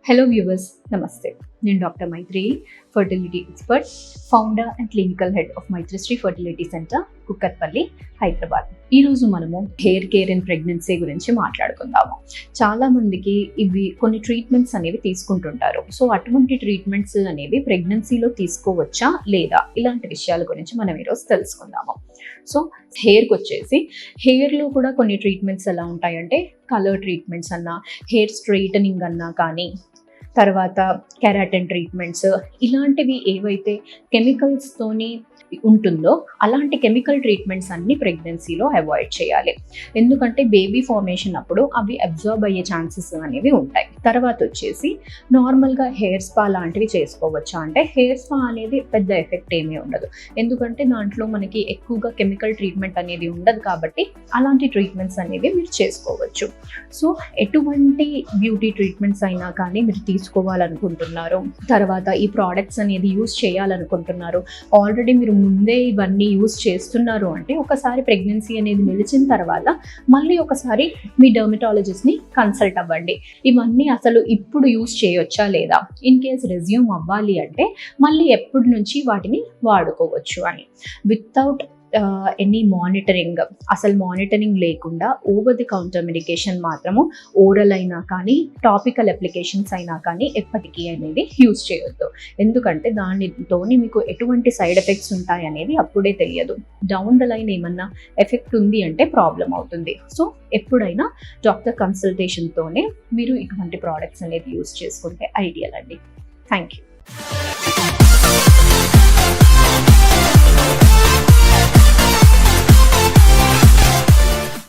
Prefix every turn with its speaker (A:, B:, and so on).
A: Hello viewers, నమస్తే. నేను doctor Maitri, fertility expert, founder and clinical head of Maitrishri fertility centre, Kukatpally, Hyderabad. ఈరోజు మనము హెయిర్ కేర్ అండ్ ప్రెగ్నెన్సీ గురించి మాట్లాడుకుందాము. చాలా మందికి ఇవి కొన్ని ట్రీట్మెంట్స్ అనేవి తీసుకుంటుంటారు. సో అటువంటి ట్రీట్మెంట్స్ అనేవి ప్రెగ్నెన్సీలో తీసుకోవచ్చా లేదా, ఇలాంటి విషయాల గురించి మనం ఈరోజు తెలుసుకుందాము. సో హెయిర్కి వచ్చేసి హెయిర్లో కూడా కొన్ని ట్రీట్మెంట్స్ ఎలా ఉంటాయంటే, కలర్ ట్రీట్మెంట్స్ అన్నా, హెయిర్ స్ట్రెయిటనింగ్ అన్నా కానీ, తర్వాత కెరాటిన్ ట్రీట్మెంట్స్, ఇలాంటివి ఏవైతే కెమికల్స్తోని ఉంటుందో అలాంటి కెమికల్ ట్రీట్మెంట్స్ అన్ని ప్రెగ్నెన్సీలో అవాయిడ్ చేయాలి. ఎందుకంటే బేబీ ఫార్మేషన్ అప్పుడు అవి అబ్జర్బ్ అయ్యే ఛాన్సెస్ అనేవి ఉంటాయి. తర్వాత వచ్చేసి నార్మల్గా హెయిర్ స్పా లాంటివి చేసుకోవచ్చా అంటే, హెయిర్ స్పా అనేది పెద్ద ఎఫెక్ట్ ఏమీ ఉండదు. ఎందుకంటే దాంట్లో మనకి ఎక్కువగా కెమికల్ ట్రీట్మెంట్ అనేది ఉండదు కాబట్టి అలాంటి ట్రీట్మెంట్స్ అనేవి మీరు చేసుకోవచ్చు. సో ఎటువంటి బ్యూటీ ట్రీట్మెంట్స్ అయినా కానీ మీరు తీసుకోవాలనుకుంటున్నారు, తర్వాత ఈ ప్రోడక్ట్స్ అనేది యూజ్ చేయాలనుకుంటున్నారు, ఆల్రెడీ మీరు ముందే ఇవన్నీ యూజ్ చేస్తున్నారు అంటే, ఒకసారి ప్రెగ్నెన్సీ అనేది నిలిచిన తర్వాత మళ్ళీ ఒకసారి మీ డర్మటాలజిస్ట్ని కన్సల్ట్ అవ్వండి. ఇవన్నీ అసలు ఇప్పుడు యూజ్ చేయొచ్చా లేదా, ఇన్ కేస్ రెజ్యూమ్ అవ్వాలి అంటే మళ్ళీ ఎప్పటి నుంచి వాటిని వాడుకోవచ్చు అని. వితౌట్ ఎనీ మానిటరింగ్, అసలు మానిటరింగ్ లేకుండా ఓవర్ ది కౌంటర్ మెడికేషన్ మాత్రము ఓరల్ అయినా కానీ, టాపికల్ అప్లికేషన్స్ అయినా కానీ ఎప్పటికీ అనేది యూజ్ చేయొద్దు. ఎందుకంటే దానితోని మీకు ఎటువంటి సైడ్ ఎఫెక్ట్స్ ఉంటాయి అనేది అప్పుడే తెలియదు. డౌన్ ద లైన్ ఏమన్నా ఎఫెక్ట్ ఉంది అంటే ప్రాబ్లం అవుతుంది. సో ఎప్పుడైనా డాక్టర్ కన్సల్టేషన్తోనే మీరు ఇటువంటి ప్రోడక్ట్స్ అనేది యూజ్ చేసుకుంటే ఐడియల్ అండి. Thank you.